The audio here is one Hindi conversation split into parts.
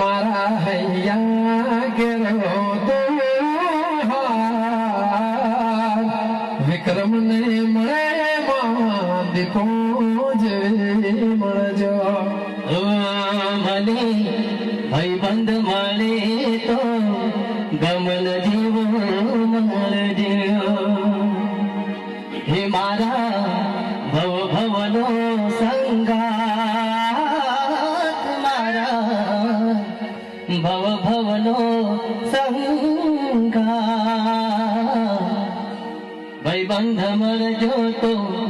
मारा हैया गिरो तो विक्रम ने मरे दीपो जे मणजो भले भाई बंद माले तो गमन जीवो मर जियो हे मारा भव भवनो संगात मारा भव भवनो संगात भाई बंध मर जो तो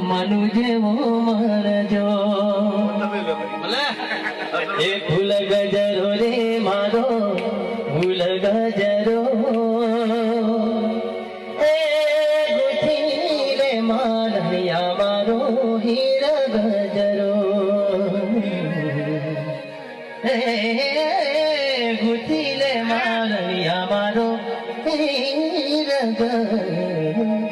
मनु जेवो मर जो ए फूल गजरो रे मारो फूल गजरो ए गुठी रे मारिया मारो हीर गजरो ए गुठी रे मारिया मारो हीर गजरो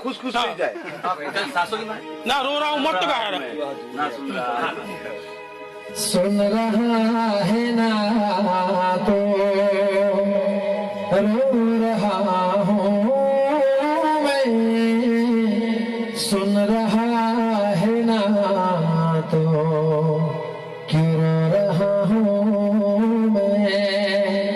खुश खुश नहीं जाए ना रो रहा हूँ मत तो कहा सुन रहा है ना तो रो रहा हूँ मैं सुन रहा